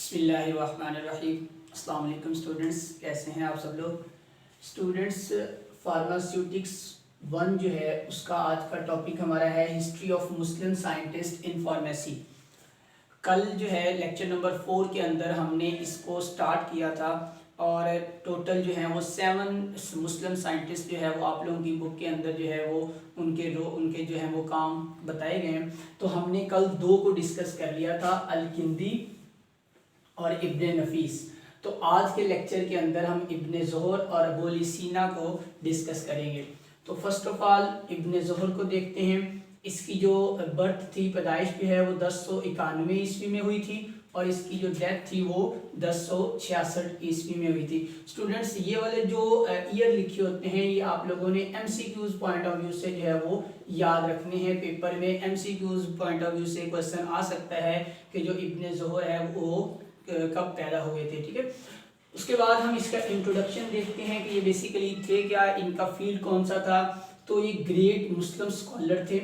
बिस्मिल्लाहिर्रहमानिर्रहीम। अस्सलाम वालेकुम स्टूडेंट्स, कैसे हैं आप सब लोग। स्टूडेंट्स, फार्मास्यूटिक्स 1 जो है उसका आज का टॉपिक हमारा है history of Muslim scientist in pharmacy. कल जो है लेक्चर नंबर 4 के अंदर हमने इसको स्टार्ट किया था और टोटल जो है वो 7 मुस्लिम साइंटिस्ट जो है वो आप लोगों की बुक के अंदर जो है वो उनके जो है वो काम बताए गए हैं। तो हमने कल 2 को डिस्कस कर लिया था, अल-किंदी और इब्ने नफीस। तो आज के लेक्चर के अंदर हम इब्ने ज़ोहर और अबू सीना को डिस्कस करेंगे। तो फर्स्ट ऑफ ऑल इब्ने ज़ोहर को देखते हैं। इसकी जो बर्थ थी, पैदाइश जो है वो 1091 ईस्वी में हुई थी और इसकी जो डेथ थी वो 1066 ईस्वी में हुई थी। स्टूडेंट्स, ये वाले जो ईयर लिखे होते हैं ये आप लोगों ने एमसीक्यूज पॉइंट ऑफ व्यू से जो है वो याद रखने हैं। पेपर में एमसीक्यूज पॉइंट ऑफ व्यू से क्वेश्चन आ सकता है कि जो इब्ने ज़ोहर है वो कब पैदा हुए थे। ठीक है, उसके बाद हम इसका इंट्रोडक्शन देखते हैं कि ये बेसिकली थे क्या, इनका फील्ड कौन सा था। तो ये ग्रेट मुस्लिम स्कॉलर थे,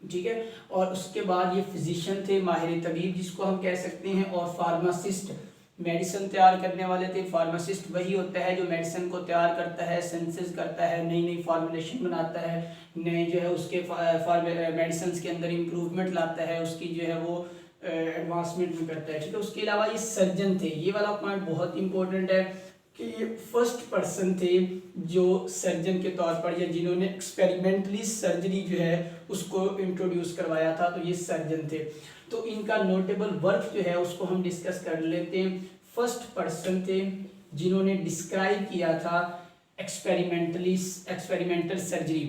ठीक है, और उसके बाद ये फिजिशियन थे, माहिर तबीब जिसको हम कह सकते हैं, और फार्मासिस्ट, मेडिसिन तैयार करने वाले थे। फार्मासिस्ट वही होता है जो मेडिसिन को तैयार करता है, सिंथेसिस करता है, नई नई फार्मुलेशन बनाता है, नए जो है उसके मेडिसिन के अंदर इम्प्रूवमेंट लाता है, उसकी जो है वो एडवांसमेंट भी करता है। ठीक है, उसके अलावा ये सर्जन थे। ये वाला पॉइंट बहुत इंपॉर्टेंट है कि ये फर्स्ट पर्सन थे जो सर्जन के तौर पर या जिन्होंने एक्सपेरिमेंटली सर्जरी जो है उसको इंट्रोड्यूस करवाया था, तो ये सर्जन थे। तो इनका नोटेबल वर्क जो है उसको हम डिस्कस कर लेते हैं। फर्स्ट पर्सन थे जिन्होंने डिस्क्राइब किया था एक्सपेरिमेंटल सर्जरी।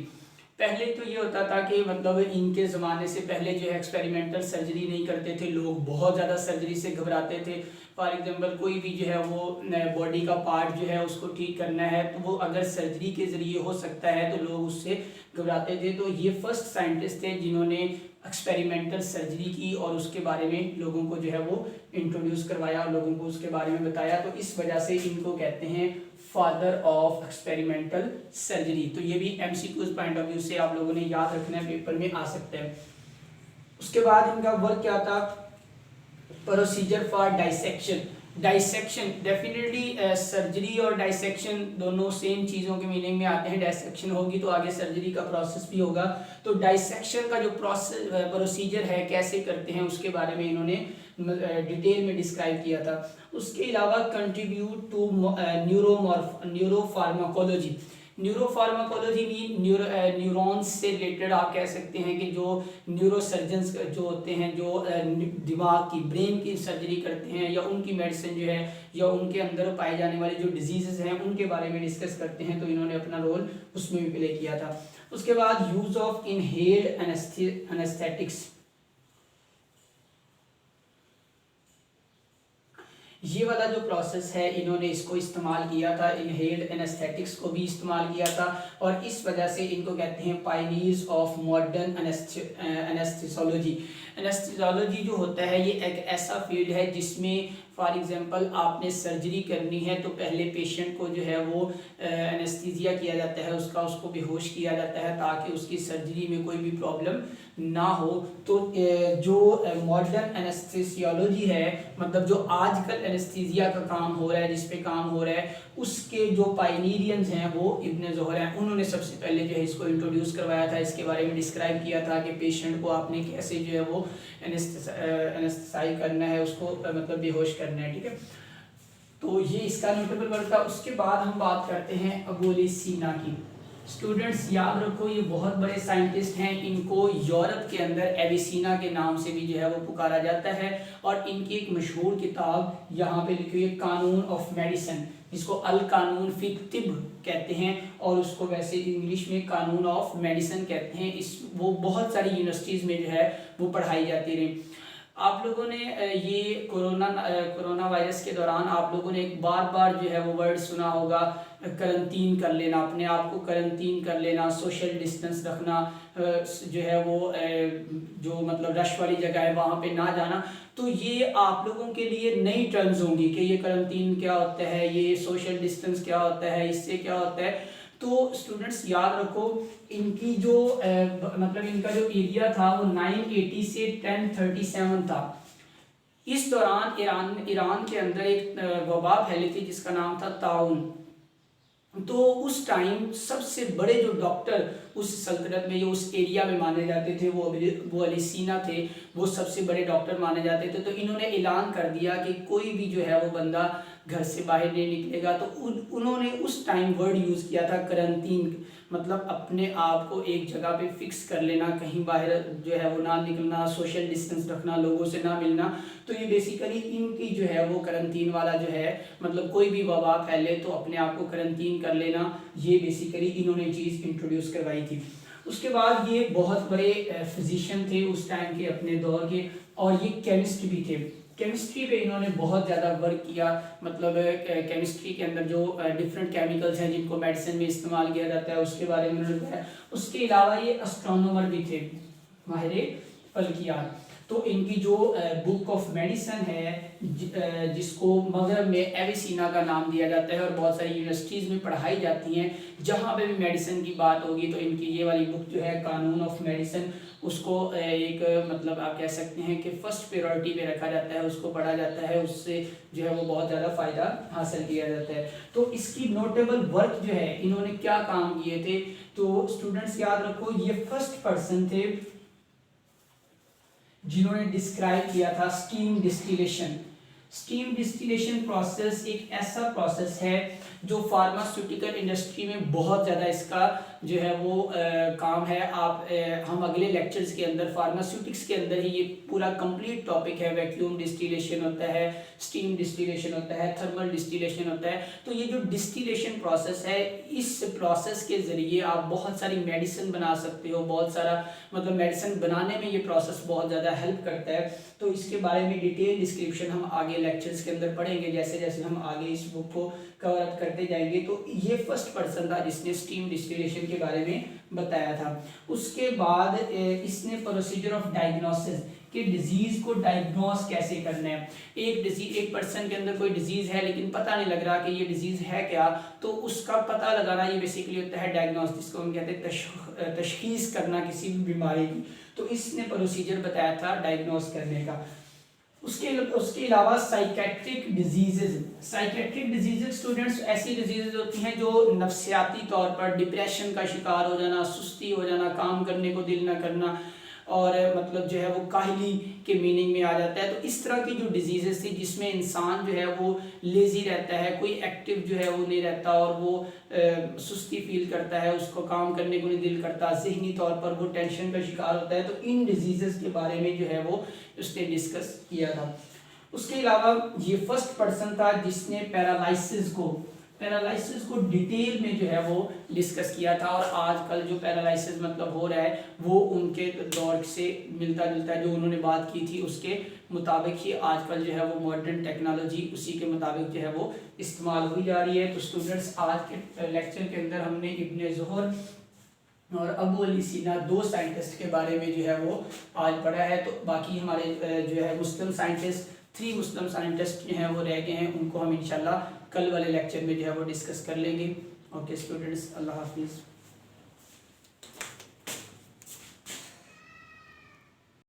पहले तो ये होता था कि मतलब इनके ज़माने से पहले जो है एक्सपेरिमेंटल सर्जरी नहीं करते थे लोग, बहुत ज़्यादा सर्जरी से घबराते थे। फॉर एग्जांपल कोई भी जो है वो बॉडी का पार्ट जो है उसको ठीक करना है तो वो अगर सर्जरी के ज़रिए हो सकता है तो लोग उससे घबराते थे। तो ये फर्स्ट साइंटिस्ट थे जिन्होंने एक्सपेरिमेंटल सर्जरी की और उसके बारे में लोगों को जो है वो इंट्रोड्यूस करवाया और लोगों को उसके बारे में बताया। तो इस वजह से इनको कहते हैं फादर ऑफ एक्सपेरिमेंटल सर्जरी। तो ये भी एमसीक्यूज पॉइंट ऑफ व्यू से आप लोगों ने याद रखना है, पेपर में आ सकते हैं। उसके बाद इनका वर्क क्या था, procedure for dissection. Dissection definitely surgery और डाइसेक्शन दोनों सेम चीज़ों के मीनिंग में आते हैं। डाइसेक्शन होगी तो आगे सर्जरी का प्रोसेस भी होगा। तो डाइसेक्शन का जो प्रोसीजर है कैसे करते हैं उसके बारे में इन्होंने डिटेल में डिस्क्राइब किया था। उसके अलावा कंट्रीब्यूट टू न्यूरोफार्माकोलॉजी। न्यूरोफार्माकोलॉजी भी न्यूरॉन्स से रिलेटेड आप कह सकते हैं कि जो न्यूरोसर्जन्स जो होते हैं जो दिमाग की, ब्रेन की सर्जरी करते हैं या उनकी मेडिसिन जो है या उनके अंदर पाए जाने वाले जो डिजीज़ हैं उनके बारे में डिस्कस करते हैं। तो इन्होंने अपना रोल उसमें भी प्ले किया था। उसके बाद यूज़ ऑफ इनहेल्ड एनेस्थेटिक्स। ये वाला जो प्रोसेस है इन्होंने इसको इस्तेमाल किया था, इनहेल्ड एनेस्थेटिक्स को भी इस्तेमाल किया था और इस वजह से इनको कहते हैं pioneers of modern anaesthesiology. Anaesthesiology जो होता है ये एक ऐसा फील्ड है जिसमें फॉर एग्जांपल आपने सर्जरी करनी है तो पहले पेशेंट को जो है वो एनेस्थीसिया किया जाता है, उसको बेहोश किया जाता है ताकि उसकी सर्जरी में कोई भी प्रॉब्लम ना हो। तो जो मॉडर्न एनेस्थेसियोलॉजी है, मतलब जो आजकल एनेस्थीसिया का काम हो रहा है, जिस पे काम हो रहा है, उसके जो पायनीरियंस हैं वो इब्ने ज़ोहर हैं। उन्होंने सबसे पहले जो है इसको इंट्रोड्यूस करवाया था, इसके बारे में डिस्क्राइब किया था कि पेशेंट को आपने कैसे जो है वो एनेस्थेसाइज करना है, उसको मतलब बेहोश करना है। ठीक है, तो ये इसका नोटेबल वर्क था। उसके बाद हम बात करते हैं अबू सीना की। स्टूडेंट्स याद रखो ये बहुत बड़े साइंटिस्ट हैं, इनको यूरोप के अंदर एविसीना के नाम से भी जो है वो पुकारा जाता है और इनकी एक मशहूर किताब यहाँ पे लिखी हुई है कानून ऑफ मेडिसिन, जिसको अल कानून फी तिब कहते हैं और उसको वैसे इंग्लिश में कानून ऑफ मेडिसिन कहते हैं। वो बहुत सारी यूनिवर्सिटीज़ में जो है वो पढ़ाई जाती रही। आप लोगों ने ये कोरोना वायरस के दौरान आप लोगों ने एक बार जो है वो वर्ड सुना होगा, करंटीन कर लेना, अपने आप को करंटीन कर लेना, सोशल डिस्टेंस रखना, जो है वो जो मतलब रश वाली जगह है वहाँ पे ना जाना। तो ये आप लोगों के लिए नई टर्म्स होंगी कि ये करंटीन क्या होता है, ये सोशल डिस्टेंस क्या होता है, इससे क्या होता है। तो स्टूडेंट्स याद रखो इनकी जो मतलब इनका जो एरिया था वो 980 से 1037 था। इस दौरान ईरान के अंदर एक वबा फैली थी जिसका नाम था ताउन। तो उस टाइम सबसे बड़े जो डॉक्टर उस सल्तनत में या उस एरिया में माने जाते थे वो अलीसीना थे, वो सबसे बड़े डॉक्टर माने जाते थे। तो इन्होंने ऐलान कर दिया कि कोई भी जो है वो बंदा घर से बाहर नहीं निकलेगा। तो उन्होंने उस टाइम वर्ड यूज़ किया था करंटीन, मतलब अपने आप को एक जगह पे फिक्स कर लेना, कहीं बाहर जो है वो ना निकलना, सोशल डिस्टेंस रखना, लोगों से ना मिलना। तो ये बेसिकली इनकी जो है वो करंटीन वाला जो है, मतलब कोई भी वबा फैले तो अपने आप को करंटीन कर लेना, ये बेसिकली इन्होंने चीज़ इंट्रोड्यूस करवाई थी। उसके बाद ये बहुत बड़े फिजिशियन थे उस टाइम के, अपने दौर के, और ये केमिस्ट भी थे। केमिस्ट्री पे इन्होंने बहुत ज़्यादा वर्क किया, मतलब केमिस्ट्री के अंदर जो डिफरेंट केमिकल्स हैं जिनको मेडिसिन में इस्तेमाल किया जाता है उसके बारे में उन्होंने बताया। उसके अलावा ये एस्ट्रोनॉमर भी थे, माहिर फल्कियात। तो इनकी जो बुक ऑफ मेडिसिन है जिसको मगरब में एविसीना का नाम दिया जाता है और बहुत सारी यूनिवर्सिटीज़ में पढ़ाई जाती हैं, जहाँ पे भी मेडिसिन की बात होगी तो इनकी ये वाली बुक जो है कानून ऑफ मेडिसिन, उसको एक मतलब आप कह सकते हैं कि फर्स्ट प्रायोरिटी पे रखा जाता है, उसको पढ़ा जाता है, उससे जो है वो बहुत ज़्यादा फ़ायदा हासिल किया जाता है। तो इसकी नोटेबल वर्क जो है, इन्होंने क्या काम किए थे, तो स्टूडेंट्स याद रखो ये फर्स्ट पर्सन थे जिन्होंने डिस्क्राइब किया था steam distillation. Steam distillation process एक ऐसा प्रोसेस है जो फार्मास्यूटिकल इंडस्ट्री में बहुत ज़्यादा इसका जो है वो काम है। हम अगले लेक्चर्स के अंदर फार्मास्यूटिक्स के अंदर ही ये पूरा कंप्लीट टॉपिक है। वैक्यूम डिस्टिलेशन होता है, स्टीम डिस्टिलेशन होता है, थर्मल डिस्टिलेशन होता है। तो ये जो डिस्टिलेशन प्रोसेस है, इस प्रोसेस के ज़रिए आप बहुत सारी मेडिसिन बना सकते हो, बहुत सारा मतलब मेडिसिन बनाने में ये प्रोसेस बहुत ज़्यादा हेल्प करता है। तो इसके बारे में डिटेल डिस्क्रिप्शन हम आगे लेक्चर्स के अंदर पढ़ेंगे, जैसे जैसे हम आगे इस बुक को कवर अप करते जाएंगे। तो ये फर्स्ट पर्सन था जिसने स्टीम डिस्टिलेशन के बारे में बताया था। उसके बाद इसने प्रोसीजर ऑफ डायग्नोसिस कि डिजीज को डायग्नोस कैसे करना है। एक पर्सन के अंदर कोई डिजीज है लेकिन पता नहीं लग रहा कि ये डिजीज है क्या, तो उसका पता लगाना ये बेसिकली होता है डायग्नोस, जिसको हम कहते हैं तशखीस करना किसी भी बीमारी की। तो इसने प्रोसीजर बताया था डायग्नोस करने का। उसके अलावा साइकेट्रिक डिजीजेज स्टूडेंट्स ऐसी डिजीजेज होती हैं जो नफ्सियाती तौर पर डिप्रेशन का शिकार हो जाना, सुस्ती हो जाना, काम करने को दिल न करना, और मतलब जो है वो काहली के मीनिंग में आ जाता है। तो इस तरह की जो डिजीजेस थी जिसमें इंसान जो है वो लेज़ी रहता है, कोई एक्टिव जो है वो नहीं रहता, और वो सुस्ती फील करता है, उसको काम करने को नहीं दिल करता, ज़हनी तौर पर वो टेंशन का शिकार होता है। तो इन डिजीजेस के बारे में जो है वो उसने डिस्कस किया था। उसके अलावा ये फर्स्ट पर्सन था जिसने पैरालिसिस को डिटेल में जो है वो डिस्कस किया था। और आजकल जो पैरालिसिस मतलब हो रहा है वो उनके दौर से मिलता जुलता है, जो उन्होंने बात की थी उसके मुताबिक ही आजकल जो है वो मॉडर्न टेक्नोलॉजी उसी के मुताबिक जो है वो इस्तेमाल हुई जा रही है। तो स्टूडेंट्स आज के लेक्चर के अंदर हमने इब्ने ज़ोहर और अबू अली सीना, दो साइंटिस्ट के बारे में जो है वो आज पढ़ा है। तो बाकी हमारे जो है मुस्लिम साइंटिस्ट, 3 मुस्लिम साइंटिस्ट जो हैं वो रह गए हैं, उनको हम इंशाल्लाह कल वाले लेक्चर में जो है वो डिस्कस कर लेंगे। ओके स्टूडेंट्स, अल्लाह हाफिज़।